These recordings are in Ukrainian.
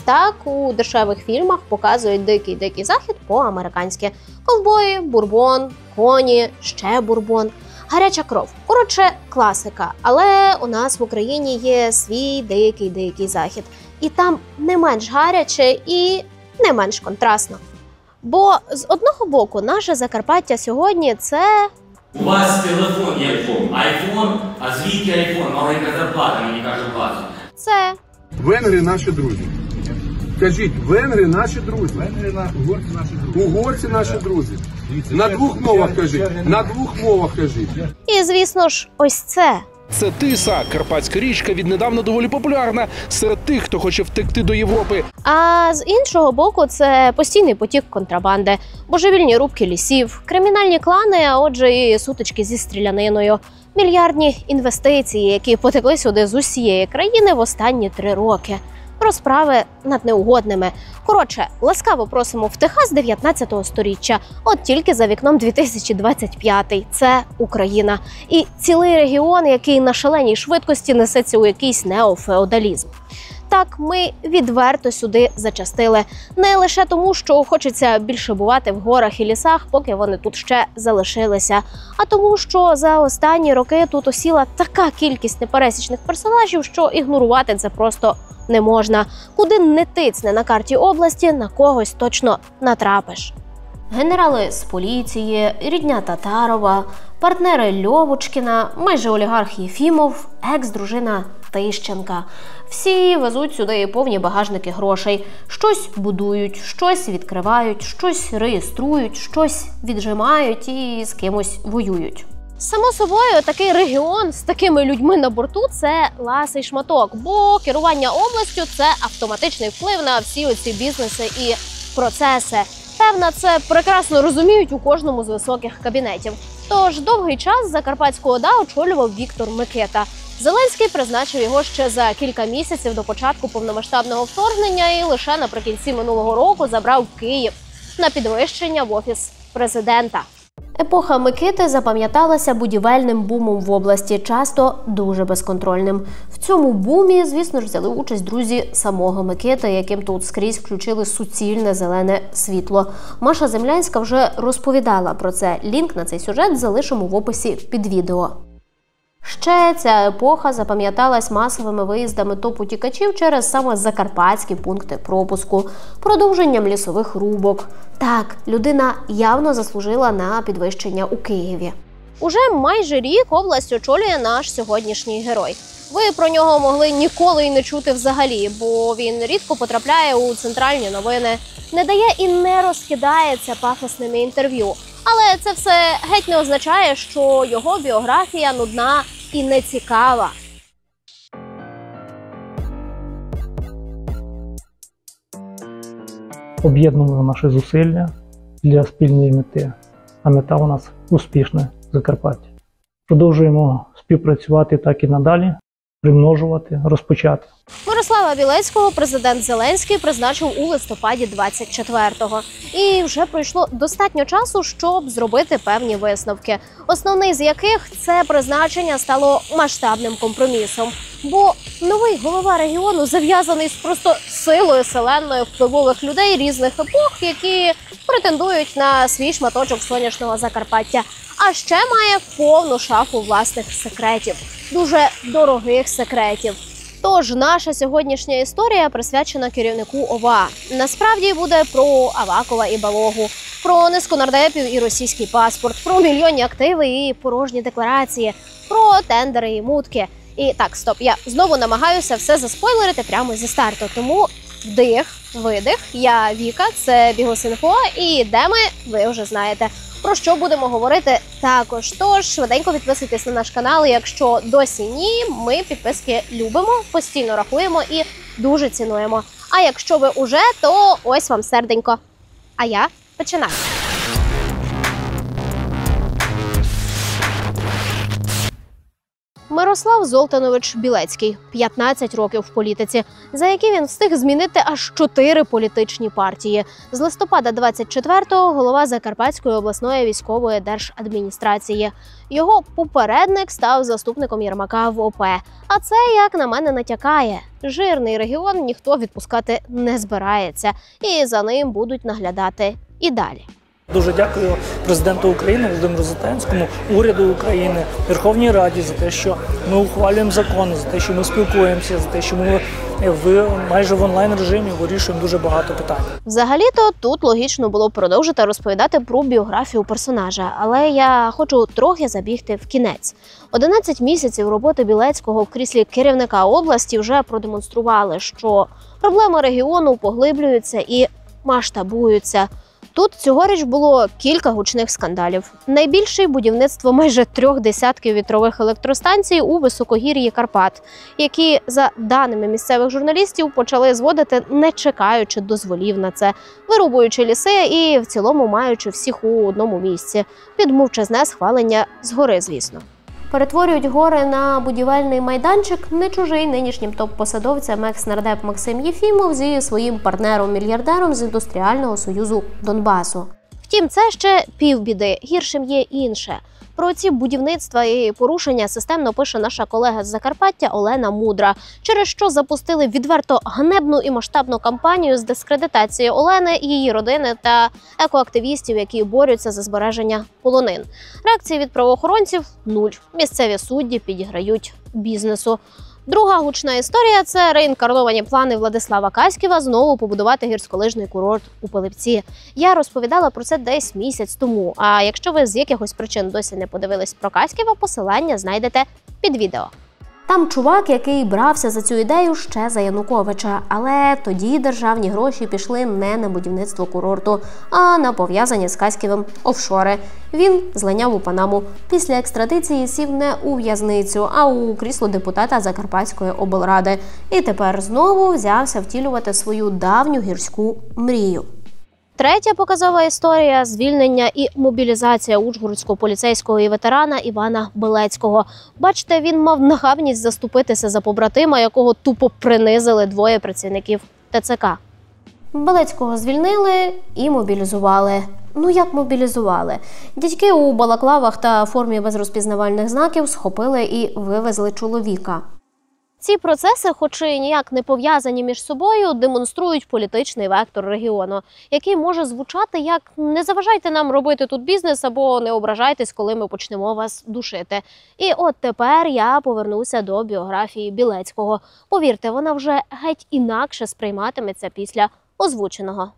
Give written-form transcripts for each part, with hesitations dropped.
так у дешевих фільмах показують дикий захід по-американськи. Ковбої, бурбон, коні, ще бурбон, гаряча кров. Коротше, класика. Але у нас в Україні є свій дикий захід. І там не менш гаряче і не менш контрастно. Бо з одного боку наше Закарпаття сьогодні – це... У вас телефон є айфон, а звідки айфон? Маленька зарплата, мені каже базу. Це... Венгри наші друзі. Кажіть, венгри наші друзі. Угорці наші друзі. Угорці наші друзі. На двох мовах кажіть. На двох мовах кажіть. І, звісно ж, ось це. Це Тиса, карпатська річка, віднедавна доволі популярна серед тих, хто хоче втекти до Європи. А з іншого боку, це постійний потік контрабанди, божевільні рубки лісів, кримінальні клани, а отже і сутички зі стріляниною, мільярдні інвестиції, які потекли сюди з усієї країни в останні 3 роки. Розправи над неугодними. Коротше, ласкаво просимо в Техас 19-го сторіччя. От тільки за вікном 2025-й. Це Україна. І цілий регіон, який на шаленій швидкості несеться у якийсь неофеодалізм. Так, ми відверто сюди зачастили. Не лише тому, що хочеться більше бувати в горах і лісах, поки вони тут ще залишилися, а тому, що за останні роки тут осіла така кількість непересічних персонажів, що ігнорувати це просто не можна. Куди не тицне на карті області, на когось точно натрапиш. Генерали з поліції, рідня Татарова, партнери Льовочкіна, майже олігарх Єфімов, екс-дружина Тищенка. Всі везуть сюди повні багажники грошей. Щось будують, щось відкривають, щось реєструють, щось віджимають і з кимось воюють. Само собою, такий регіон з такими людьми на борту – це ласий шматок, бо керування областю – це автоматичний вплив на всі оці бізнеси і процеси. Певно, це прекрасно розуміють у кожному з високих кабінетів. Тож довгий час Закарпатську ОДА очолював Віктор Микита. Зеленський призначив його ще за кілька місяців до початку повномасштабного вторгнення і лише наприкінці минулого року забрав Київ на підвищення в Офіс президента. Епоха Микити запам'яталася будівельним бумом в області, часто дуже безконтрольним. В цьому бумі, звісно ж, взяли участь друзі самого Микити, яким тут скрізь включили суцільне зелене світло. Маша Землянська вже розповідала про це. Лінк на цей сюжет залишимо в описі під відео. Ще ця епоха запам'яталась масовими виїздами топ-утікачів через саме закарпатські пункти пропуску, продовженням лісових рубок. Так, людина явно заслужила на підвищення у Києві. Уже майже рік область очолює наш сьогоднішній герой. Ви про нього могли ніколи й не чути взагалі, бо він рідко потрапляє у центральні новини, не дає і не розкидається пафосними інтерв'ю. Але це все геть не означає, що його біографія нудна і нецікава. Об'єднуємо наші зусилля для спільної мети, а мета у нас успішне Закарпаття. Продовжуємо співпрацювати так і надалі, примножувати, розпочати. Мирослава Білецького президент Зеленський призначив у листопаді 24-го. І вже пройшло достатньо часу, щоб зробити певні висновки. Основний з яких – це призначення стало масштабним компромісом. Бо новий голова регіону зав'язаний з просто силою селенною впливових людей різних епох, які претендують на свій шматочок сонячного Закарпаття. А ще має повну шафу власних секретів. Дуже дорогих секретів. Тож наша сьогоднішня історія присвячена керівнику ОВА. Насправді буде про Авакова і Балогу, про низку нардепів і російський паспорт, про мільйонні активи і порожні декларації, про тендери і мутки. І так, стоп, я знову намагаюся все заспойлерити прямо зі старту. Тому вдих, видих, я Віка, це Бігус.Інфо, і де ми, ви вже знаєте. Про що будемо говорити також. Тож швиденько підписуйтесь на наш канал, якщо досі ні, ми підписки любимо, постійно рахуємо і дуже цінуємо. А якщо ви уже, то ось вам серденько. А я починаю. Мирослав Золтанович Білецький – 15 років в політиці, за які він встиг змінити аж 4 політичні партії. З листопада 24-го – голова Закарпатської обласної військової держадміністрації. Його попередник став заступником Єрмака в ОП. А це, як на мене, натякає. Жирний регіон ніхто відпускати не збирається. І за ним будуть наглядати і далі. Дуже дякую президенту України Володимиру Зеленському, уряду України, Верховній Раді за те, що ми ухвалюємо закони, за те, що ми спілкуємося, за те, що ми майже в онлайн-режимі вирішуємо дуже багато питань. Взагалі-то тут логічно було продовжити розповідати про біографію персонажа, але я хочу трохи забігти в кінець. 11 місяців роботи Білецького в кріслі керівника області вже продемонстрували, що проблеми регіону поглиблюються і масштабуються. Тут цьогоріч було кілька гучних скандалів. Найбільший – будівництво майже 3 десятків вітрових електростанцій у високогір'ї Карпат, які, за даними місцевих журналістів, почали зводити, не чекаючи дозволів на це, вирубуючи ліси і в цілому маючи всіх у одному місці. Під мовчазне схвалення згори, звісно. Перетворюють гори на будівельний майданчик не чужий нинішнім топ-посадовцям екс-нардеп Максим Єфімов зі своїм партнером-мільярдером з індустріального союзу Донбасу. Втім, це ще півбіди, гіршим є інше. Про ці будівництва і порушення системно пише наша колега з Закарпаття Олена Мудра, через що запустили відверто ганебну і масштабну кампанію з дискредитації Олени, її родини та екоактивістів, які борються за збереження полонин. Реакції від правоохоронців – нуль. Місцеві судді підіграють бізнесу. Друга гучна історія – це реінкарновані плани Владислава Каськіва знову побудувати гірськолижний курорт у Пилипці. Я розповідала про це десь місяць тому, а якщо ви з якихось причин досі не подивились про Каськіва, посилання знайдете під відео. Там чувак, який брався за цю ідею ще за Януковича, але тоді державні гроші пішли не на будівництво курорту, а на пов'язані з Каськівим офшори. Він злиняв у Панаму. Після екстрадиції сів не у в'язницю, а у крісло депутата Закарпатської облради. І тепер знову взявся втілювати свою давню гірську мрію. Третя показова історія – звільнення і мобілізація ужгородського поліцейського і ветерана Івана Білецького. Бачите, він мав нахабність заступитися за побратима, якого тупо принизили 2 працівників ТЦК. Білецького звільнили і мобілізували. Ну як мобілізували? Дядьки у балаклавах та формі без розпізнавальних знаків схопили і вивезли чоловіка. Ці процеси, хоч і ніяк не пов'язані між собою, демонструють політичний вектор регіону, який може звучати як «не заважайте нам робити тут бізнес» або «не ображайтесь, коли ми почнемо вас душити». І от тепер я повернуся до біографії Білецького. Повірте, вона вже геть інакше сприйматиметься після озвученого.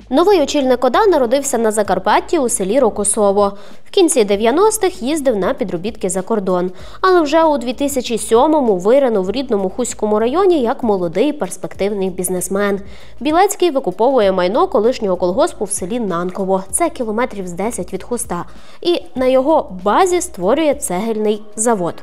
Новий очільник ОДА народився на Закарпатті у селі Рокосово. В кінці 90-х їздив на підробітки за кордон. Але вже у 2007-му виринув в рідному Хуському районі як молодий перспективний бізнесмен. Білецький викуповує майно колишнього колгоспу в селі Нанково. Це кілометрів з 10 від Хуста. І на його базі створює цегельний завод.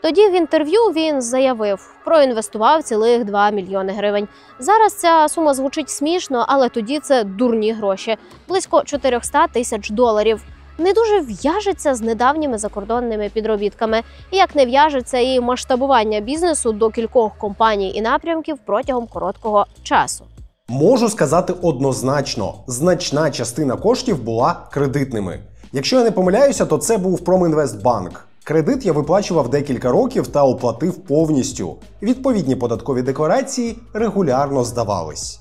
Тоді в інтерв'ю він заявив, проінвестував цілих 2 мільйони гривень. Зараз ця сума звучить смішно, але тоді це дурні гроші – близько 400 тисяч доларів. Не дуже в'яжеться з недавніми закордонними підробітками, як не в'яжеться і масштабування бізнесу до кількох компаній і напрямків протягом короткого часу. Можу сказати однозначно, значна частина коштів була кредитними. Якщо я не помиляюся, то це був Промінвестбанк. Кредит я виплачував декілька років та оплатив повністю. Відповідні податкові декларації регулярно здавались.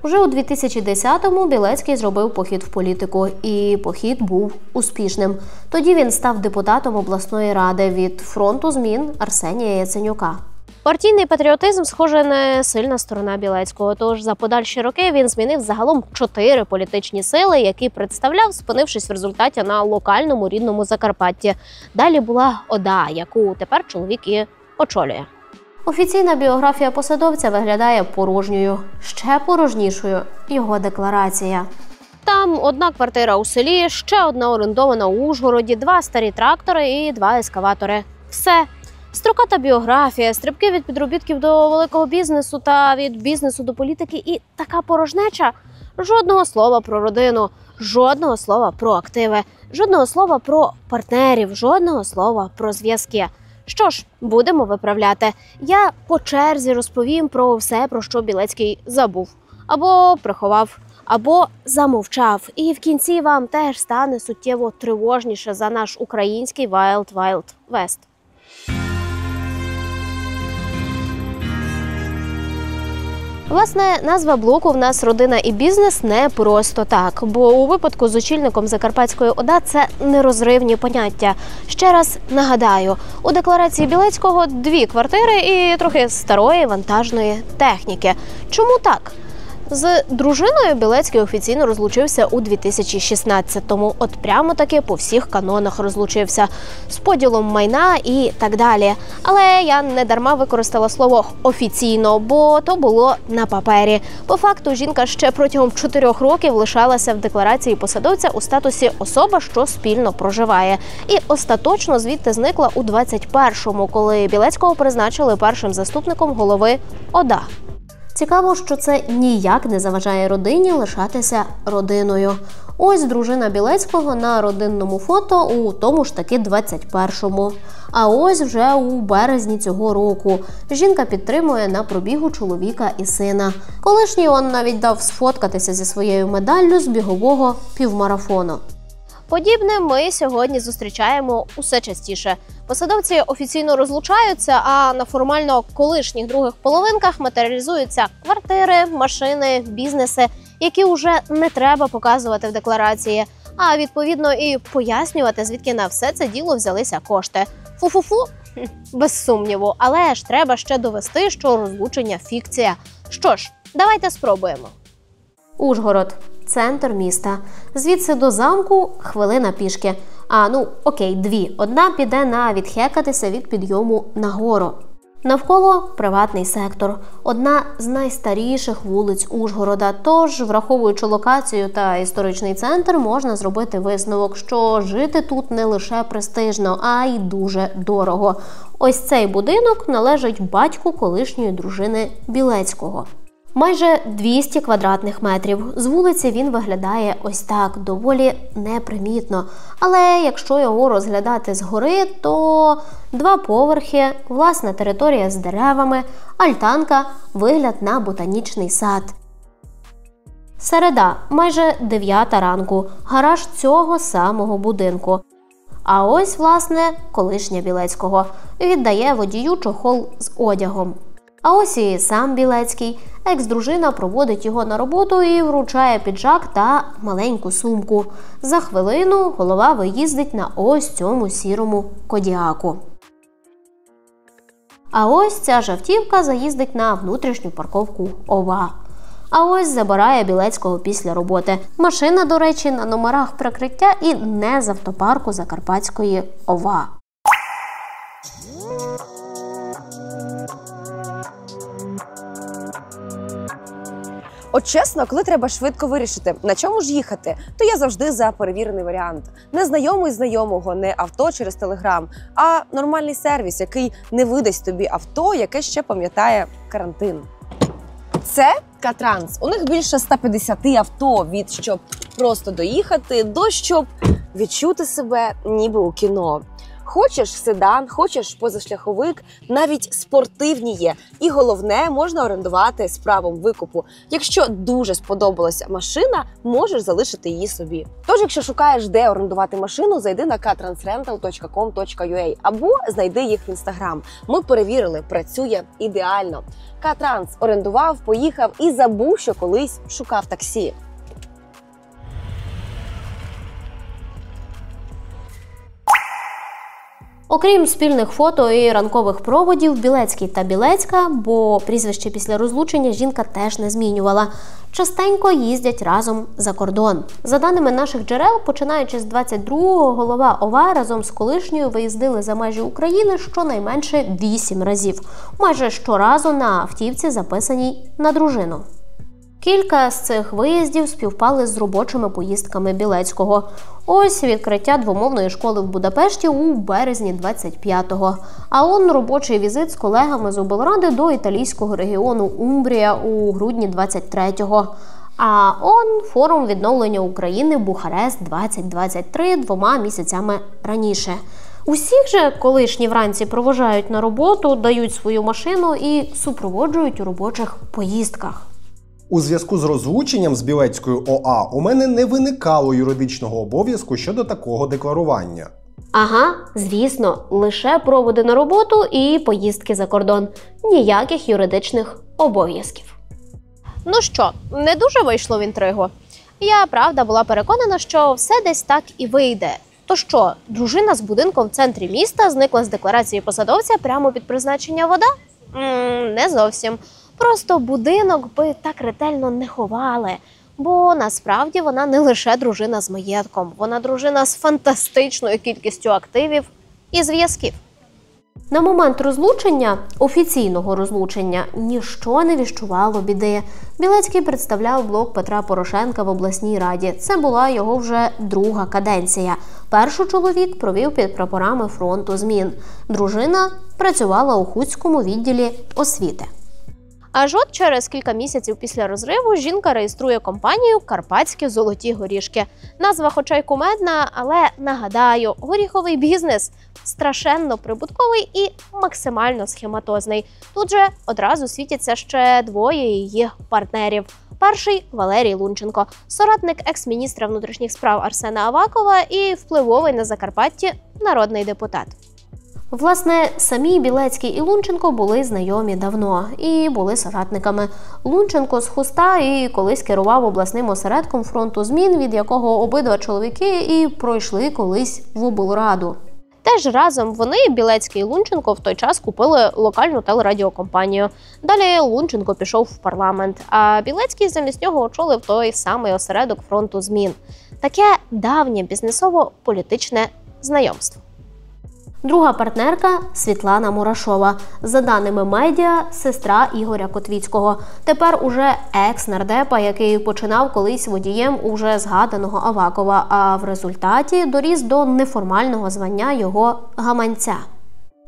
Уже у 2010-му Білецький зробив похід в політику, і похід був успішним. Тоді він став депутатом обласної ради від фронту змін Арсенія Яценюка. Партійний патріотизм, схоже, не сильна сторона Білецького, тож за подальші роки він змінив загалом 4 політичні сили, які представляв, спинившись в результаті на локальному рідному Закарпатті. Далі була ОДА, яку тепер чоловік і очолює. Офіційна біографія посадовця виглядає порожньою. Ще порожнішою – його декларація. Там 1 квартира у селі, ще 1 орендована у Ужгороді, 2 старі трактори і 2 ескаватори. Все. Строката біографія, стрибки від підробітків до великого бізнесу та від бізнесу до політики і така порожнеча. Жодного слова про родину, жодного слова про активи, жодного слова про партнерів, жодного слова про зв'язки. Що ж, будемо виправляти. Я по черзі розповім про все, про що Білецький забув. Або приховав, або замовчав. І в кінці вам теж стане суттєво тривожніше за наш український Wild Wild West. Власне, назва блоку в нас «Родина і бізнес» не просто так, бо у випадку з очільником Закарпатської ОДА це нерозривні поняття. Ще раз нагадаю, у декларації Білецького 2 квартири і трохи старої вантажної техніки. Чому так? З дружиною Білецький офіційно розлучився у 2016-му. От прямо таки по всіх канонах розлучився. З поділом майна і так далі. Але я не дарма використала слово «офіційно», бо то було на папері. По факту жінка ще протягом 4 років лишалася в декларації посадовця у статусі «особа, що спільно проживає». І остаточно звідти зникла у 21-му, коли Білецького призначили першим заступником голови ОДА. Цікаво, що це ніяк не заважає родині лишатися родиною. Ось дружина Білецького на родинному фото у тому ж таки 21-му. А ось вже у березні цього року. Жінка підтримує на пробігу чоловіка і сина. Колишній он навіть дав сфоткатися зі своєю медаллю з бігового півмарафону. Подібне ми сьогодні зустрічаємо усе частіше. Посадовці офіційно розлучаються, а на формально колишніх других половинках матеріалізуються квартири, машини, бізнеси, які вже не треба показувати в декларації, а відповідно і пояснювати, звідки на все це діло взялися кошти. Фу-фу-фу? Без сумніву, але ж треба ще довести, що розлучення – фікція. Що ж, давайте спробуємо. Ужгород. Центр міста. Звідси до замку хвилина пішки. Окей, 2. Одна піде на відхекатися від підйому на гору. Навколо приватний сектор. Одна з найстаріших вулиць Ужгорода. Тож, враховуючи локацію та історичний центр, можна зробити висновок, що жити тут не лише престижно, а й дуже дорого. Ось цей будинок належить батьку колишньої дружини Білецького. Майже 200 квадратних метрів. З вулиці він виглядає ось так, доволі непримітно. Але якщо його розглядати згори, то 2 поверхи, власна територія з деревами, альтанка, вигляд на ботанічний сад. Середа, майже 9 ранку, гараж цього самого будинку. А ось, власне, колишня Білецького. Віддає водію чохол з одягом. А ось і сам Білецький. Екс-дружина проводить його на роботу і вручає піджак та маленьку сумку. За хвилину голова виїздить на ось цьому сірому кодіаку. А ось ця ж автівка заїздить на внутрішню парковку ОВА. А ось забирає Білецького після роботи. Машина, до речі, на номерах прикриття і не з автопарку Закарпатської ОВА. От чесно, коли треба швидко вирішити, на чому ж їхати, то я завжди за перевірений варіант. Не знайомий знайомого, не авто через Телеграм, а нормальний сервіс, який не видасть тобі авто, яке ще пам'ятає карантин. Це Катранс. У них більше 150 авто, від щоб просто доїхати, до щоб відчути себе ніби у кіно. Хочеш седан, хочеш позашляховик, навіть спортивні є. І головне, можна орендувати з правом викупу. Якщо дуже сподобалася машина, можеш залишити її собі. Тож, якщо шукаєш, де орендувати машину, зайди на katransrental.com.ua або знайди їх в Інстаграм. Ми перевірили, працює ідеально. Катранс орендував, поїхав і забув, що колись шукав таксі. Окрім спільних фото і ранкових проводів, Білецький та Білецька, бо прізвище після розлучення жінка теж не змінювала, частенько їздять разом за кордон. За даними наших джерел, починаючи з 22-го, голова ОВА разом з колишньою виїздили за межі України щонайменше 8 разів. Майже щоразу на автівці, записаній на дружину. Кілька з цих виїздів співпали з робочими поїздками Білецького. Ось відкриття двомовної школи в Будапешті у березні 25-го. А он робочий візит з колегами з облради до італійського регіону Умбрія у грудні 23-го. А он форум відновлення України Бухарест 2023 2 місяцями раніше. Усіх же колишні вранці провожають на роботу, дають свою машину і супроводжують у робочих поїздках. У зв'язку з розлученням з Білецькою ОА у мене не виникало юридичного обов'язку щодо такого декларування. Ага, звісно, лише проводи на роботу і поїздки за кордон. Ніяких юридичних обов'язків. Ну що, не дуже вийшло в інтригу? Я, правда, була переконана, що все десь так і вийде. То що, дружина з будинком в центрі міста зникла з декларації посадовця прямо під призначення вода? Не зовсім. Просто будинок би так ретельно не ховали. Бо насправді вона не лише дружина з маєтком, вона дружина з фантастичною кількістю активів і зв'язків. На момент розлучення, офіційного розлучення, ніщо не віщувало біди. Білецький представляв блок Петра Порошенка в обласній раді. Це була його вже друга каденція. Першу чоловік провів під прапорами фронту змін. Дружина працювала у Хуцькому відділі освіти. Аж от через кілька місяців після розриву жінка реєструє компанію «Карпатські золоті горішки». Назва хоча й кумедна, але нагадаю, горіховий бізнес страшенно прибутковий і максимально схематозний. Тут же одразу світяться ще двоє її партнерів. Перший – Валерій Лунченко, соратник екс-міністра внутрішніх справ Арсена Авакова і впливовий на Закарпатті народний депутат. Власне, самі Білецький і Лунченко були знайомі давно і були соратниками. Лунченко з Хуста і колись керував обласним осередком фронту змін, від якого обидва чоловіки і пройшли колись в облраду. Теж разом вони, Білецький і Лунченко, в той час купили локальну телерадіокомпанію. Далі Лунченко пішов в парламент, а Білецький замість нього очолив той самий осередок фронту змін. Таке давнє бізнесово-політичне знайомство. Друга партнерка – Світлана Мурашова. За даними медіа, сестра Ігоря Котвіцького. Тепер уже екс-нардепа, який починав колись водієм уже згаданого Авакова, а в результаті доріс до неформального звання його гаманця.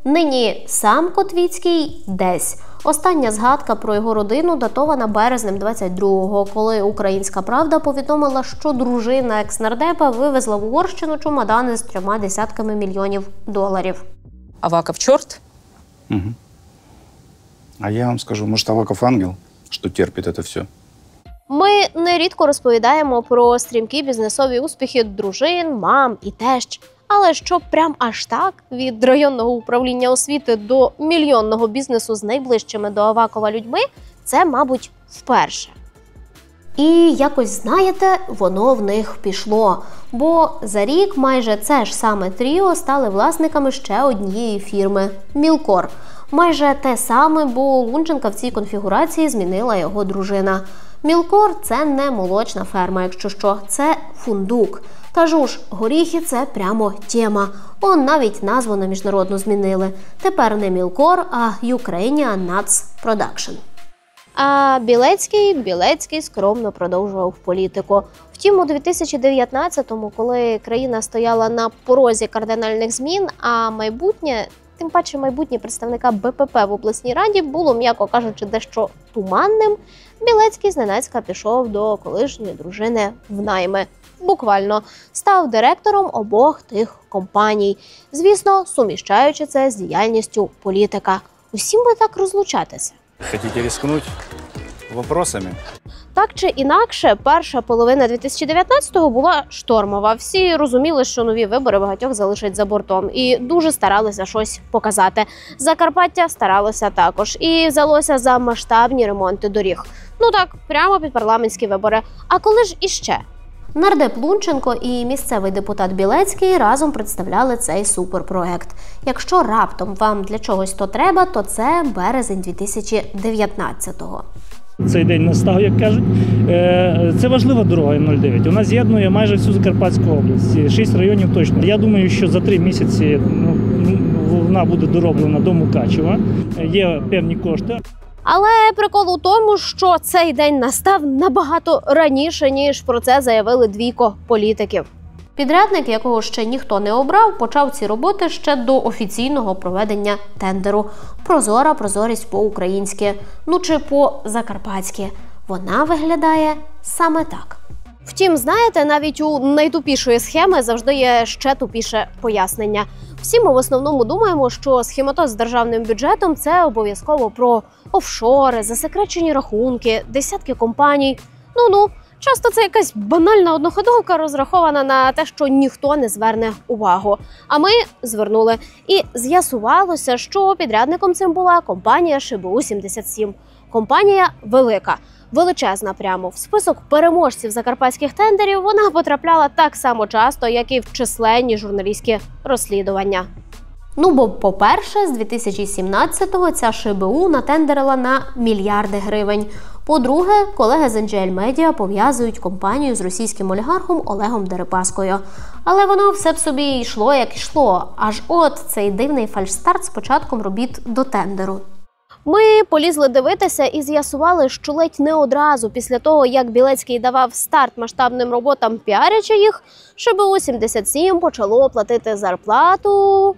Нині сам Котвіцький десь. Остання згадка про його родину датована березнем 22-го, коли «Українська правда» повідомила, що дружина екс-нардепа вивезла в Угорщину чемодани з 30 мільйонів доларів. Аваков черт? Угу. А я вам скажу, может, Аваков ангел, что терпит это все? Ми нерідко розповідаємо про стрімкі бізнесові успіхи дружин, мам і тещ. Але щоб прям аж так, від районного управління освіти до мільйонного бізнесу з найближчими до Авакова людьми, це, мабуть, вперше. І якось, знаєте, воно в них пішло. Бо за рік майже це ж саме тріо стали власниками ще однієї фірми – Мілкор. Майже те саме, бо Лунченка в цій конфігурації змінила його дружина. Мілкор – це не молочна ферма, якщо що, це фундук. Кажу ж, горіхи – це прямо тема. Он навіть назву на міжнародну змінили. Тепер не Мілкор, а Ukrainian Nuts Production. А Білецький скромно продовжував політику. Втім, у 2019-му, коли країна стояла на порозі кардинальних змін, а майбутнє, тим паче майбутнє представника БПП в обласній раді було, м'яко кажучи, дещо туманним, Білецький зненацька пішов до колишньої дружини в найми. Буквально став директором обох тих компаній, звісно, суміщаючи це з діяльністю політика. Усім би так розлучатися. Хотите рискнуть вопросами? Так чи інакше, перша половина 2019-го була штормова. Всі розуміли, що нові вибори багатьох залишать за бортом. І дуже старалися щось показати. Закарпаття старалося також. І взялося за масштабні ремонти доріг. Ну так, прямо під парламентські вибори. А коли ж іще? Нардеп Лунченко і місцевий депутат Білецький разом представляли цей суперпроект. Якщо раптом вам для чогось то треба, то це березень 2019-го. Цей день настав, як кажуть. Це важлива дорога М09. Вона з'єднує майже всю Закарпатську область. 6 районів точно. Я думаю, що за 3 місяці вона буде дороблена до Мукачева. Є певні кошти. Але прикол у тому, що цей день настав набагато раніше, ніж про це заявили двійко політиків. Підрядник, якого ще ніхто не обрав, почав ці роботи ще до офіційного проведення тендеру. Прозора прозорість по-українськи, ну чи по-закарпатськи. Вона виглядає саме так. Втім, знаєте, навіть у найтупішої схеми завжди є ще тупіше пояснення. Всі ми в основному думаємо, що схематоз з державним бюджетом – це обов'язково про офшори, засекречені рахунки, десятки компаній. Ну-ну, часто це якась банальна одноходовка, розрахована на те, що ніхто не зверне увагу. А ми звернули. І з'ясувалося, що підрядником цим була компанія ШБУ-77. Компанія велика. Величезна прямо. В список переможців закарпатських тендерів вона потрапляла так само часто, як і в численні журналістські розслідування. Ну, бо, по-перше, з 2017-го ця ШБУ натендерила на мільярди гривень. По-друге, колеги з NGL Media пов'язують компанію з російським олігархом Олегом Дерипаскою. Але воно все б собі йшло, як йшло. Аж от цей дивний фальшстарт з початком робіт до тендеру. Ми полізли дивитися і з'ясували, що ледь не одразу після того, як Білецький давав старт масштабним роботам, піарячи їх, ШБУ-77 почало платити зарплату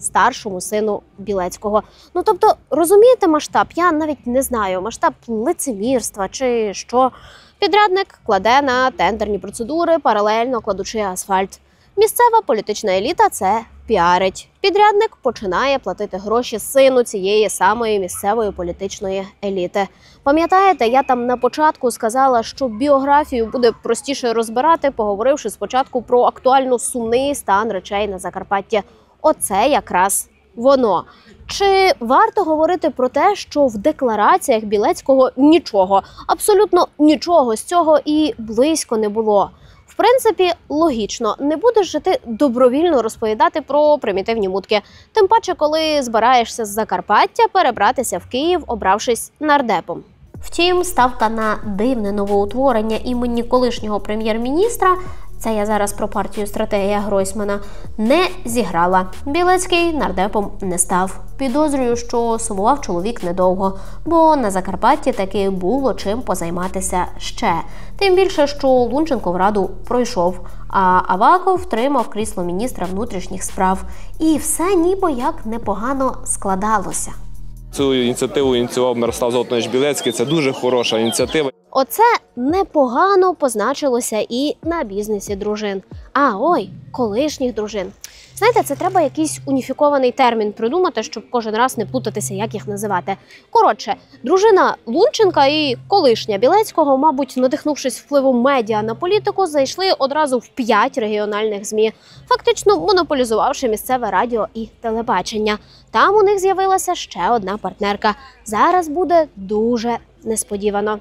старшому сину Білецького. Ну, тобто, розумієте масштаб? Я навіть не знаю, масштаб лицемірства чи що. Підрядник кладе на тендерні процедури, паралельно кладучи асфальт. Місцева політична еліта це піарить. Підрядник починає платити гроші сину цієї самої місцевої політичної еліти. Пам'ятаєте, я там на початку сказала, що біографію буде простіше розбирати, поговоривши спочатку про актуально сумний стан речей на Закарпатті. Оце якраз воно. Чи варто говорити про те, що в деклараціях Білецького нічого, абсолютно нічого з цього і близько не було? В принципі, логічно, не будеш же ти добровільно розповідати про примітивні мутки. Тим паче, коли збираєшся з Закарпаття перебратися в Київ, обравшись нардепом. Втім, ставка на дивне новоутворення імені колишнього прем'єр-міністра, це я зараз про партію «Стратегія Гройсмана», не зіграла. Білецький нардепом не став. Підозрюю, що сумував чоловік недовго, бо на Закарпатті таки було чим позайматися ще. Тим більше, що Лунченко в Раду пройшов, а Аваков втримав крісло міністра внутрішніх справ. І все ніби як непогано складалося. Цю ініціативу ініціював Мирослав Золотонович Білецький. Це дуже хороша ініціатива. Оце непогано позначилося і на бізнесі дружин. Колишніх дружин. Знаєте, це треба якийсь уніфікований термін придумати, щоб кожен раз не плутатися, як їх називати. Коротше, дружина Лунченка і колишня Білецького, мабуть, надихнувшись впливом медіа на політику, зайшли одразу в 5 регіональних ЗМІ, фактично монополізувавши місцеве радіо і телебачення. Там у них з'явилася ще одна партнерка. Зараз буде дуже несподівано.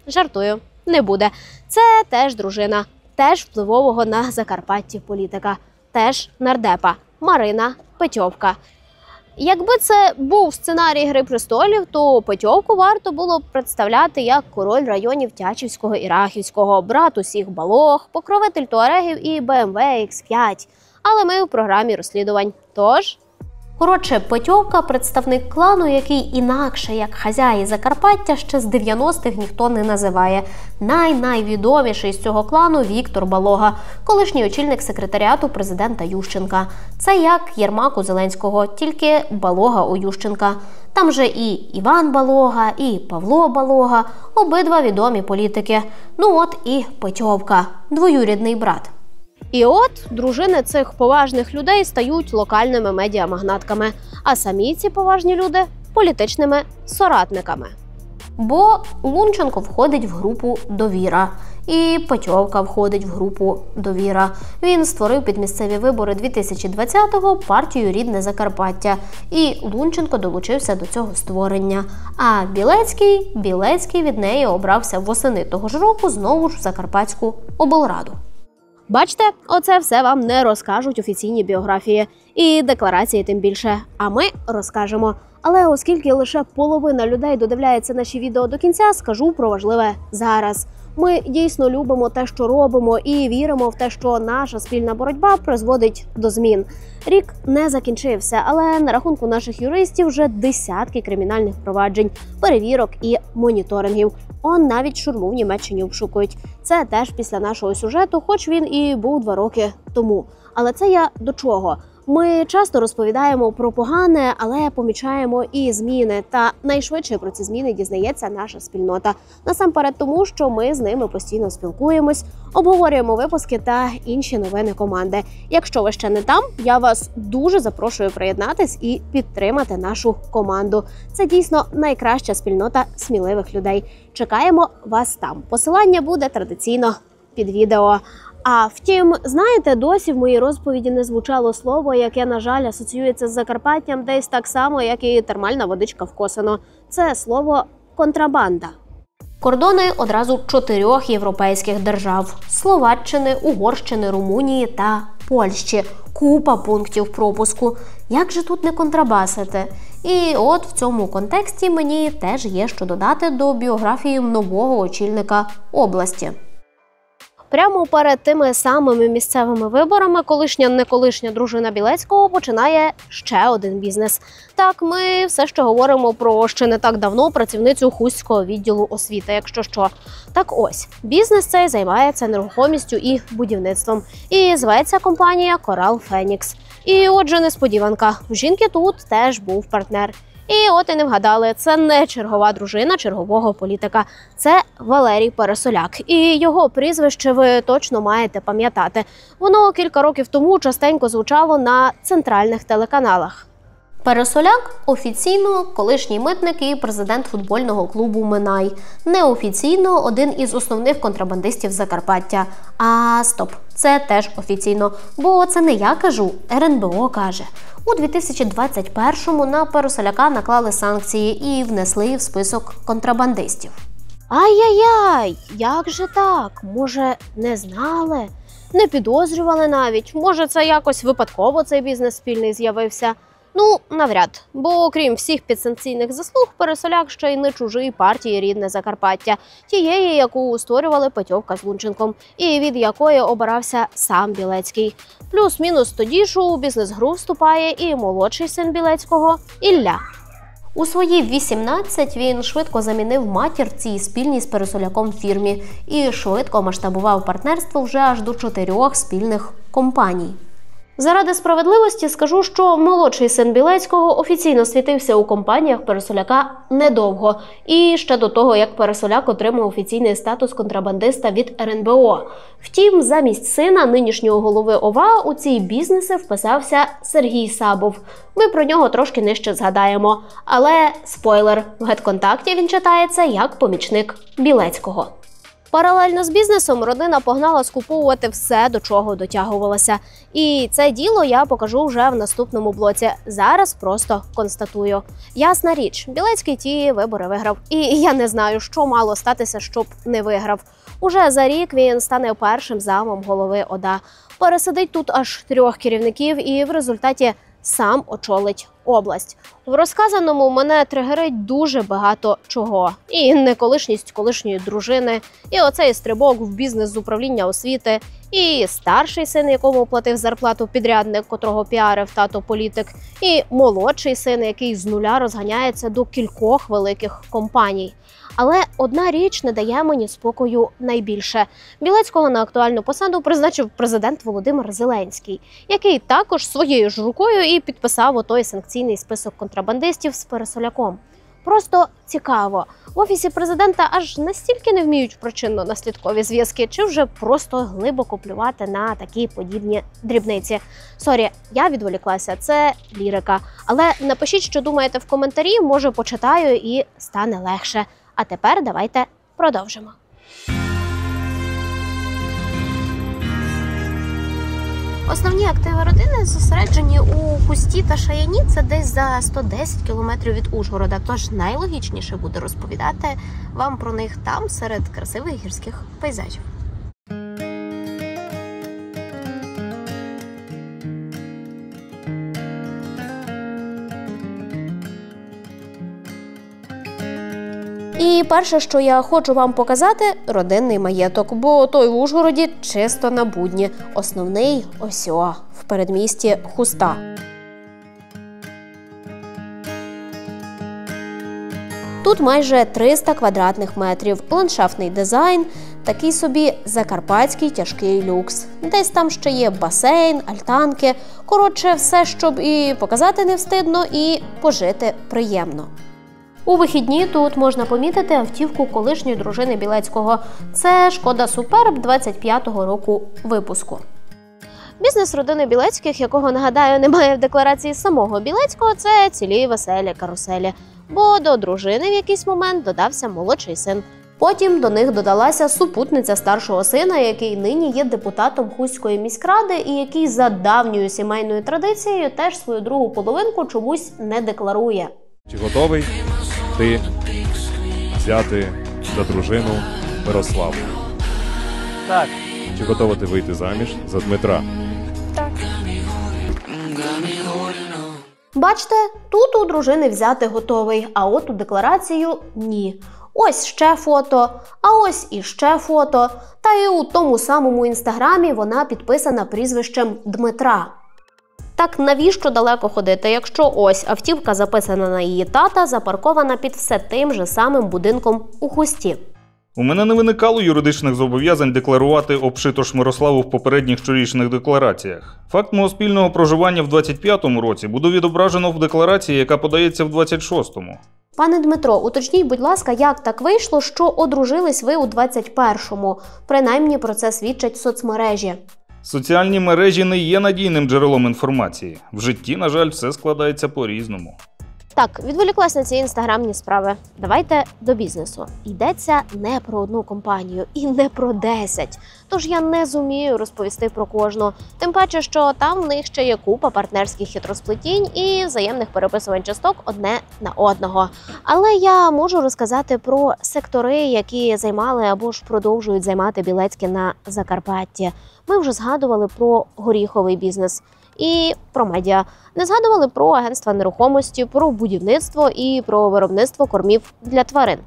Жартую, не буде. Це теж дружина, теж впливового на Закарпатті політика, теж нардепа Марина Петьовка. Якби це був сценарій «Гри престолів», то Петьовку варто було б представляти як король районів Тячівського і Рахівського, брат усіх Балог, покровитель туарегів і BMW X5. Але ми в програмі розслідувань. Тож... Коротше, Петьовка – представник клану, який інакше, як хазяї Закарпаття, ще з 90-х ніхто не називає. Найвідоміший з цього клану – Віктор Балога, колишній очільник секретаріату президента Ющенка. Це як Єрмак у Зеленського, тільки Балога у Ющенка. Там же і Іван Балога, і Павло Балога – обидва відомі політики. Ну от і Петьовка – двоюрідний брат. І от дружини цих поважних людей стають локальними медіамагнатками, а самі ці поважні люди – політичними соратниками. Бо Лунченко входить в групу «Довіра», і Петьовка входить в групу «Довіра». Він створив під місцеві вибори 2020-го партію «Рідне Закарпаття», і Лунченко долучився до цього створення. А Білецький від неї обрався восени того ж року знову ж в Закарпатську облраду. Бачите, оце все вам не розкажуть офіційні біографії. І декларації тим більше. А ми розкажемо. Але оскільки лише половина людей додивляється наші відео до кінця, скажу про важливе зараз. Ми дійсно любимо те, що робимо, і віримо в те, що наша спільна боротьба призводить до змін. Рік не закінчився, але на рахунку наших юристів вже десятки кримінальних проваджень, перевірок і моніторингів. Навіть шурму в Німеччині обшукують. Це теж після нашого сюжету, хоч він і був 2 роки тому. Але це я до чого? Ми часто розповідаємо про погане, але помічаємо і зміни. Та найшвидше про ці зміни дізнається наша спільнота. Насамперед тому, що ми з ними постійно спілкуємось, обговорюємо випуски та інші новини команди. Якщо ви ще не там, я вас дуже запрошую приєднатись і підтримати нашу команду. Це дійсно найкраща спільнота сміливих людей. Чекаємо вас там. Посилання буде традиційно під відео. А втім, знаєте, досі в моїй розповіді не звучало слово, яке, на жаль, асоціюється з Закарпаттям десь так само, як і термальна водичка в Косино. Це слово «контрабанда». Кордони одразу 4 європейських держав – Словаччини, Угорщини, Румунії та Польщі. Купа пунктів пропуску. Як же тут не контрабасити? І от в цьому контексті мені теж є що додати до біографії нового очільника області. Прямо перед тими самими місцевими виборами колишня-неколишня дружина Білецького починає ще один бізнес. Так, ми все ще говоримо про ще не так давно працівницю Хустського відділу освіти, якщо що. Так ось, бізнес цей займається нерухомістю і будівництвом. І зветься компанія «Корал Фенікс». І отже, несподіванка, у жінки тут теж був партнер. І от і не вгадали, це не чергова дружина чергового політика. Це Валерій Пересоляк. І його прізвище ви точно маєте пам'ятати. Воно кілька років тому частенько звучало на центральних телеканалах. Пересоляк – офіційно колишній митник і президент футбольного клубу «Минай». Неофіційно – один із основних контрабандистів Закарпаття. А стоп, це теж офіційно, бо це не я кажу, РНБО каже. У 2021-му на Пересоляка наклали санкції і внесли в список контрабандистів. Ай-яй-яй, як же так? Може, не знали? Не підозрювали навіть? Може, це якось випадково цей бізнес спільний з'явився? Ну, навряд. Бо окрім всіх підсанкційних заслуг, Пересоляк ще й не чужий партії «Рідне Закарпаття», тієї, яку створювали Петьовка з Лунченком, і від якої обирався сам Білецький. Плюс-мінус тоді ж у бізнес-гру вступає і молодший син Білецького – Ілля. У свої 18 він швидко замінив матір цій спільній з Пересоляком фірмі і швидко масштабував партнерство вже аж до 4 спільних компаній. Заради справедливості скажу, що молодший син Білецького офіційно світився у компаніях Пересоляка недовго. І ще до того, як Пересоляк отримав офіційний статус контрабандиста від РНБО. Втім, замість сина нинішнього голови ОВА у ці бізнеси вписався Сергій Сабов. Ми про нього трошки нижче згадаємо. Але, спойлер, в GetContact він читається як помічник Білецького. Паралельно з бізнесом родина погнала скуповувати все, до чого дотягувалася. І це діло я покажу вже в наступному блоці. Зараз просто констатую. Ясна річ, Білецький ті вибори виграв. І я не знаю, що мало статися, щоб не виграв. Уже за рік він стане першим замом голови ОДА. Пересидить тут аж 3 керівників і в результаті сам очолить область. В розказаному мене тригерить дуже багато чого. І неколишність колишньої дружини, і оцей стрибок в бізнес з управління освіти, і старший син, якому платив зарплату підрядник, котрого піарив тато-політик, і молодший син, який з нуля розганяється до кількох великих компаній. Але одна річ не дає мені спокою найбільше. Білецького на актуальну посаду призначив президент Володимир Зеленський, який також своєю ж рукою і підписав отой санкційний список контрабандистів з Пересоляком. Просто цікаво, в Офісі президента аж настільки не вміють причинно-наслідкові зв'язки, чи вже просто глибоко плювати на такі подібні дрібниці. Сорі, я відволіклася, це лірика. Але напишіть, що думаєте в коментарі, може почитаю і стане легше. А тепер давайте продовжимо. Основні активи родини зосереджені у Хусті та Шаяні, це десь за 110 кілометрів від Ужгорода, тож найлогічніше буде розповідати вам про них там, серед красивих гірських пейзажів. І перше, що я хочу вам показати – родинний маєток, бо той в Ужгороді чисто на будні. Основний – ось о, в передмісті Хуста. Тут майже 300 квадратних метрів, ландшафтний дизайн, такий собі закарпатський тяжкий люкс. Десь там ще є басейн, альтанки. Коротше, все, щоб і показати не встидно, і пожити приємно. У вихідні тут можна помітити автівку колишньої дружини Білецького. Це Шкода Суперб 25-го року випуску. Бізнес родини Білецьких, якого, нагадаю, немає в декларації самого Білецького, це цілі веселі каруселі. Бо до дружини в якийсь момент додався молодший син. Потім до них додалася супутниця старшого сина, який нині є депутатом Хуської міськради і який за давньою сімейною традицією теж свою другу половинку чомусь не декларує. Чи готовий ти взяти за дружину Мирославу? Так. Чи готова ти вийти заміж за Дмитра? Так. Бачте, тут у дружини взяти готовий, а от у декларацію – ні. Ось ще фото, а ось іще фото. Та і у тому самому інстаграмі вона підписана прізвищем Дмитра. Так навіщо далеко ходити, якщо ось автівка записана на її тата, запаркована під все тим же самим будинком у Хусті. У мене не виникало юридичних зобов'язань декларувати обшитош Мирославу в попередніх щорічних деклараціях. Факт мого спільного проживання в 25-му році буде відображено в декларації, яка подається в 26-му. Пане Дмитро, уточніть, будь ласка, як так вийшло, що одружились ви у 21-му? Принаймні про це свідчать соцмережі. Соціальні мережі не є надійним джерелом інформації. В житті, на жаль, все складається по-різному. Так, відволіклась на ці інстаграмні справи. Давайте до бізнесу. Йдеться не про одну компанію і не про 10. Тож я не зумію розповісти про кожну. Тим паче, що там в них ще є купа партнерських хитросплетінь і взаємних переписувань часток одне на одного. Але я можу розказати про сектори, які займали або ж продовжують займати Білецькі на Закарпатті. Ми вже згадували про горіховий бізнес. І про медіа. Не згадували про агентства нерухомості, про будівництво і про виробництво кормів для тварин.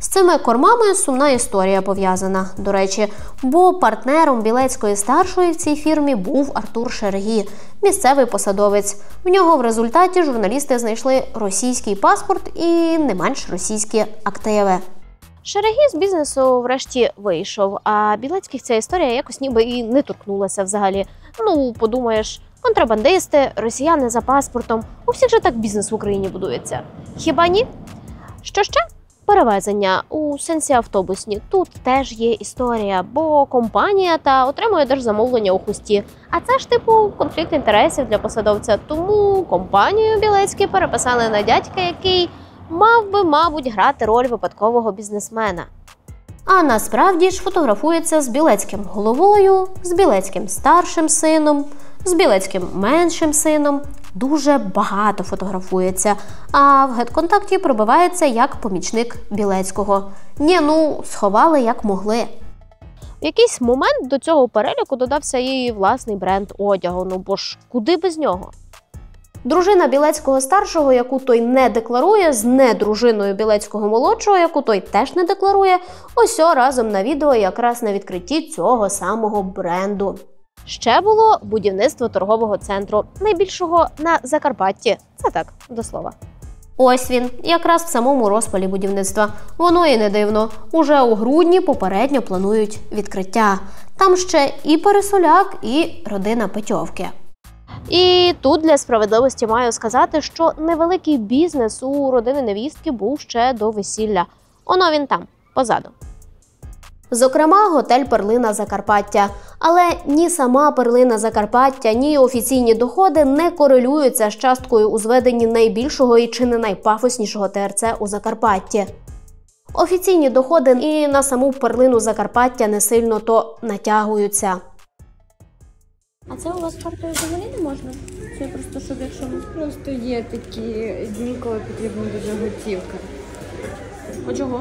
З цими кормами сумна історія пов'язана, до речі, бо партнером Білецької старшої в цій фірмі був Артур Шерегі, місцевий посадовець. В нього в результаті журналісти знайшли російський паспорт і не менш російські активи. Шерегі з бізнесу врешті вийшов, а Білецьких ця історія якось ніби і не торкнулася взагалі. Ну, подумаєш, контрабандисти, росіяни за паспортом. У всіх же так бізнес в Україні будується. Хіба ні? Що ще? Перевезення, у сенсі автобусні. Тут теж є історія, бо компанія та отримує держзамовлення у Хусті. А це ж типу конфлікт інтересів для посадовця. Тому компанію Білецькі переписали на дядька, який мав би, мабуть, грати роль випадкового бізнесмена. А насправді ж фотографується з Білецьким головою, з Білецьким старшим сином, з Білецьким меншим сином. Дуже багато фотографується, а в гет-контакті пробивається як помічник Білецького. Сховали як могли. В якийсь момент до цього переліку додався і власний бренд одягу, бо ж куди без нього? Дружина Білецького старшого, яку той не декларує, з недружиною Білецького молодшого, яку той теж не декларує, ось разом на відео якраз на відкритті цього самого бренду. Ще було будівництво торгового центру, найбільшого на Закарпатті. Це так, до слова. Ось він, якраз в самому розпалі будівництва. Воно і не дивно. Уже у грудні попередньо планують відкриття. Там ще і Пересоляк, і родина Петьовки. І тут для справедливості маю сказати, що невеликий бізнес у родини невістки був ще до весілля. Оно він там, позаду. Зокрема, готель «Перлина Закарпаття». Але ні сама «Перлина Закарпаття», ні офіційні доходи не корелюються з часткою у зведенні найбільшого і чи не найпафоснішого ТРЦ у Закарпатті. Офіційні доходи і на саму «Перлину Закарпаття» не сильно то натягуються. А це у вас картою взагалі не можна? Це просто, щоб якщо... Просто є такі дні, коли потрібна дуже готівка. А чого?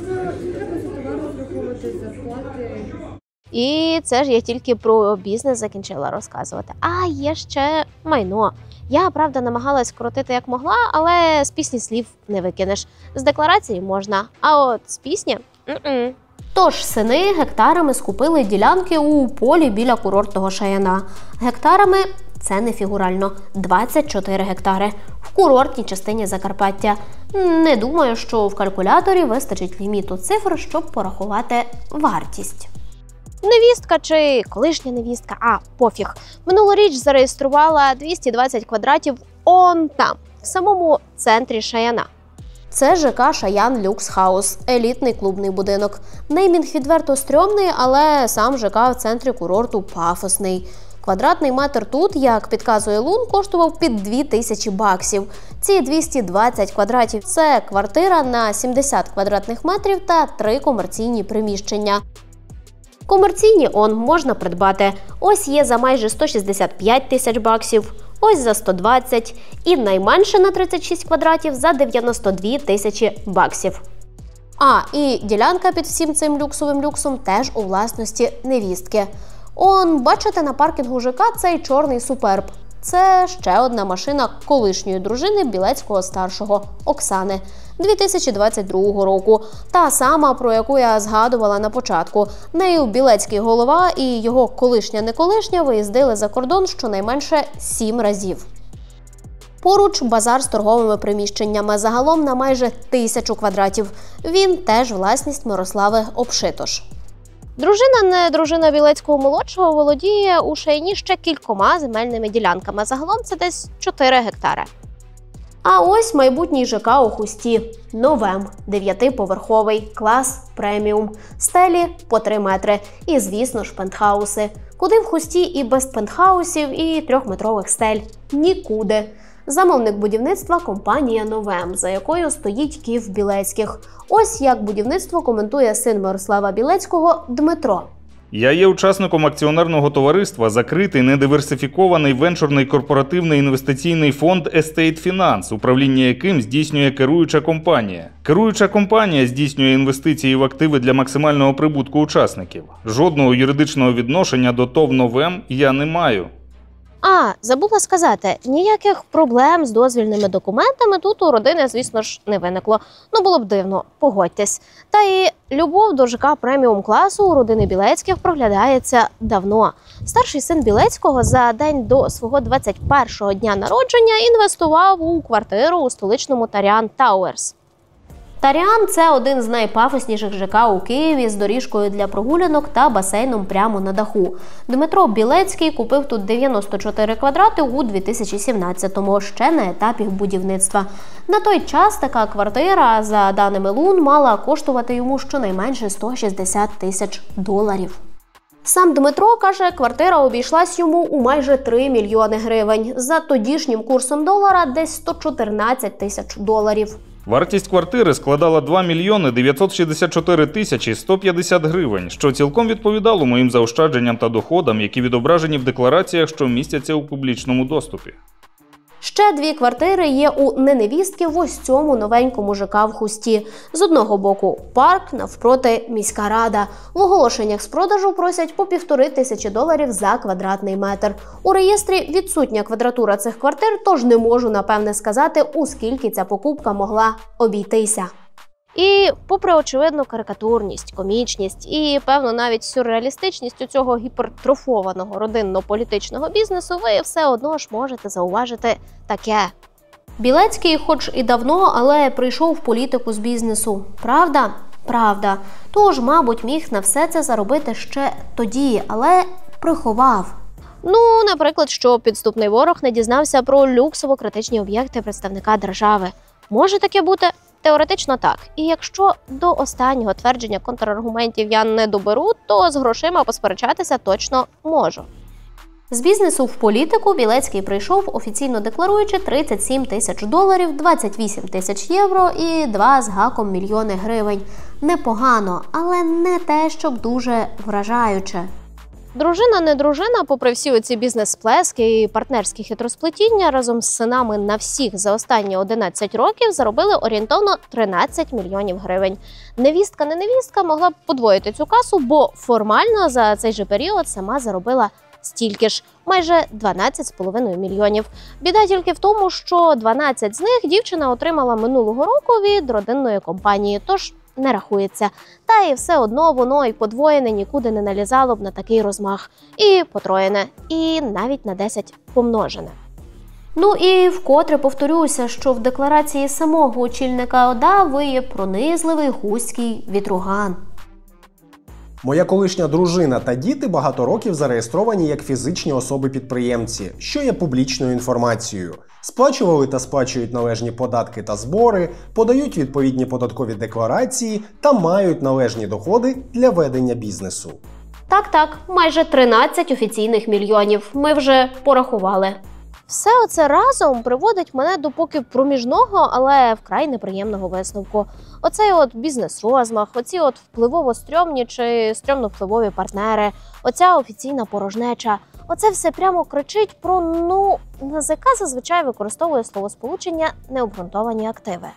Треба за товар розраховувати зарплати. І це ж я тільки про бізнес закінчила розказувати. А є ще майно. Я, правда, намагалась крутити як могла, але з пісні слів не викинеш. З декларації можна, а от з пісні – м-м. Тож сини гектарами скупили ділянки у полі біля курортного Шаяна. Гектарами Це не фігурально – 24 гектари в курортній частині Закарпаття. Не думаю, що в калькуляторі вистачить ліміту цифр, щоб порахувати вартість. Невістка чи колишня невістка, пофіг. Минулоріч зареєструвала 220 квадратів он там, в самому центрі Шаяна. Це ЖК «Шаян Люкс Хаус» – елітний клубний будинок. Неймінг відверто стрьомний, але сам ЖК в центрі курорту пафосний. Квадратний метр тут, як підказує Лун, коштував під 2000 баксів. Ці 220 квадратів – це квартира на 70 квадратних метрів та 3 комерційні приміщення. Комерційні можна придбати. Ось є за майже 165 тисяч баксів, ось за 120 і найменше на 36 квадратів за 92 тисячі баксів. І ділянка під всім цим люксовим люксом теж у власності невістки. Бачите, на паркінгу ЖК цей чорний суперб. Це ще одна машина колишньої дружини Білецького-старшого Оксани 2022 року. Та сама, про яку я згадувала на початку. Нею Білецький голова і його колишня-неколишня виїздили за кордон щонайменше 7 разів. Поруч базар з торговими приміщеннями, загалом на майже 1000 квадратів. Він теж власність Мирослави Обшитош. Не дружина Білецького-молодшого володіє у Шаяні ще кількома земельними ділянками. Загалом це десь 4 гектари. А ось майбутній ЖК у Хусті. Новем. 9-поверховий. Клас преміум. Стелі по 3 метри. І, звісно ж, пентхауси. Куди в Хусті і без пентхаусів, і 3-метрових стель? Нікуди. Замовник будівництва – компанія «Новем», за якою стоїть Київ Білецьких. Ось як будівництво коментує син Мирослава Білецького Дмитро. Я є учасником акціонерного товариства «Закритий недиверсифікований венчурний корпоративний інвестиційний фонд Estate Finance», управління яким здійснює керуюча компанія. Керуюча компанія здійснює інвестиції в активи для максимального прибутку учасників. Жодного юридичного відношення до ТОВ «Новем» я не маю. Забула сказати, ніяких проблем з дозвільними документами тут у родини, звісно ж, не виникло. Було б дивно, погодьтесь. Та і любов до ЖК преміум-класу у родини Білецьких проглядається давно. Старший син Білецького за день до свого 21-го дня народження інвестував у квартиру у столичному Таріан Тауерс. Таріан – це один з найпафосніших ЖК у Києві з доріжкою для прогулянок та басейном прямо на даху. Дмитро Білецький купив тут 94 квадрати у 2017-му, ще на етапі будівництва. На той час така квартира, за даними Лун, мала коштувати йому щонайменше $160 тисяч. Сам Дмитро каже, квартира обійшлась йому у майже 3 мільйони гривень. За тодішнім курсом долара десь $114 тисяч. Вартість квартири складала 2 мільйони 964 тисячі 150 гривень, що цілком відповідало моїм заощадженням та доходам, які відображені в деклараціях, що містяться у публічному доступі. Ще 2 квартири є у неневістки в ось цьому новенькому ЖК в Хусті. З одного боку парк, навпроти міська рада. В оголошеннях з продажу просять по $1500 за квадратний метр. У реєстрі відсутня квадратура цих квартир, тож не можу напевне сказати, у скільки ця покупка могла обійтися. І попри очевидну карикатурність, комічність і, певно, навіть сюрреалістичність у цього гіпертрофованого родинно-політичного бізнесу, ви все одно ж можете зауважити таке. Білецький хоч і давно, але прийшов в політику з бізнесу. Правда? Правда. Тож, мабуть, міг на все це заробити ще тоді, але приховав. Наприклад, що підступний ворог не дізнався про люксово-критичні об'єкти представника держави. Може таке бути? Теоретично так. І якщо до останнього твердження контраргументів я не доберу, то з грошима посперечатися точно можу. З бізнесу в політику Білецький прийшов, офіційно декларуючи $37 тисяч, 28 тисяч євро і 2 з гаком мільйони гривень. Непогано, але не те, щоб дуже вражаюче. Дружина-не дружина, попри всі оці бізнес-сплески і партнерські хитросплетіння, разом з синами на всіх за останні 11 років заробили орієнтовно 13 мільйонів гривень. Невістка-не невістка могла б подвоїти цю касу, бо формально за цей же період сама заробила стільки ж – майже 12,5 мільйонів. Біда тільки в тому, що 12 з них дівчина отримала минулого року від родинної компанії, тож не рахується. Та і все одно воно і подвоєне нікуди не налізало б на такий розмах. І потроєне, і навіть на 10 помножене. Ну і вкотре повторюся, що в декларації самого очільника ОДА виє пронизливий гуський вітруган. Моя колишня дружина та діти багато років зареєстровані як фізичні особи-підприємці, що є публічною інформацією. Сплачували та сплачують належні податки та збори, подають відповідні податкові декларації та мають належні доходи для ведення бізнесу. Так, майже 13 офіційних мільйонів. Ми вже порахували. Все оце разом приводить мене до поки проміжного, але вкрай неприємного висновку. Оцей от бізнес-розмах, оці от впливово-стрьомні чи стрьомно-впливові партнери, оця офіційна порожнеча. Оце все прямо кричить про, НАЗК зазвичай використовує словосполучення «необґрунтовані активи».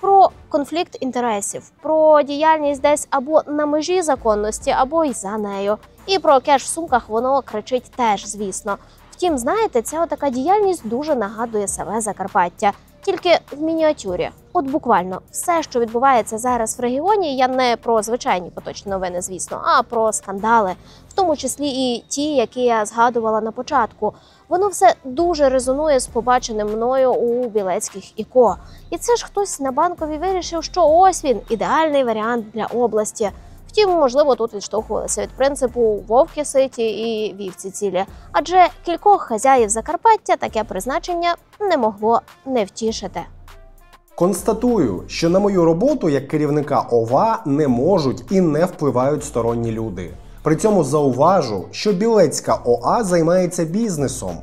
Про конфлікт інтересів, про діяльність десь або на межі законності, або й за нею. І про кеш в сумках воно кричить теж, звісно. Втім, знаєте, ця така діяльність дуже нагадує саме Закарпаття, тільки в мініатюрі. От буквально все, що відбувається зараз в регіоні, я не про звичайні поточні новини, звісно, а про скандали, в тому числі і ті, які я згадувала на початку. Воно все дуже резонує з побаченим мною у білецьких ІКО. І це ж хтось на Банковій вирішив, що ось він, ідеальний варіант для області. Втім, можливо, тут відштовхувалися від принципу «вовки ситі і вівці цілі». Адже кількох хазяїв Закарпаття таке призначення не могло не втішити. Констатую, що на мою роботу як керівника ОВА не можуть і не впливають сторонні люди. При цьому зауважу, що Білецька ОА займається бізнесом.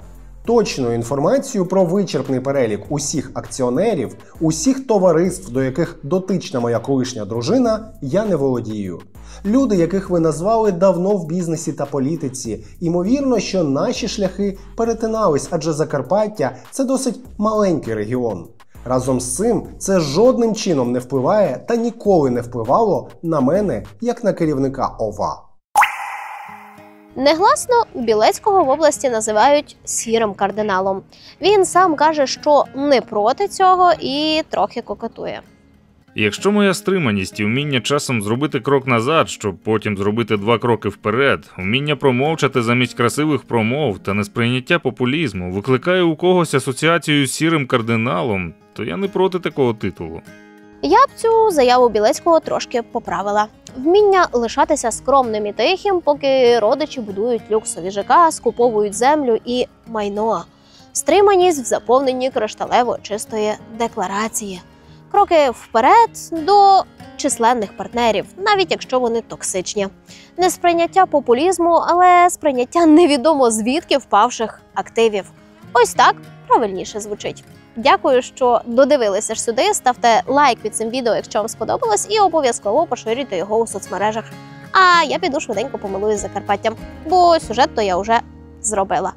Точну інформацію про вичерпний перелік усіх акціонерів, усіх товариств, до яких дотична моя колишня дружина, я не володію. Люди, яких ви назвали, давно в бізнесі та політиці. Імовірно, що наші шляхи перетинались, адже Закарпаття – це досить маленький регіон. Разом з цим, це жодним чином не впливає та ніколи не впливало на мене, як на керівника ОВА. Негласно Білецького в області називають «сірим кардиналом». Він сам каже, що не проти цього і трохи кокетує. Якщо моя стриманість і вміння часом зробити крок назад, щоб потім зробити 2 кроки вперед, вміння промовчати замість красивих промов та несприйняття популізму викликає у когось асоціацію з «сірим кардиналом», то я не проти такого титулу. Я б цю заяву Білецького трошки поправила. Вміння лишатися скромним і тихим, поки родичі будують люксові ЖК, скуповують землю і майно. Стриманість в заповненні кришталево чистої декларації. Кроки вперед до численних партнерів, навіть якщо вони токсичні. Не сприйняття популізму, але сприйняття невідомо звідки впавших активів. Ось так правильніше звучить. Дякую, що додивилися ж сюди. Ставте лайк під цим відео, якщо вам сподобалось, і обов'язково поширюйте його у соцмережах. А я піду швиденько помилуюсь Закарпаттям, бо сюжет то я вже зробила.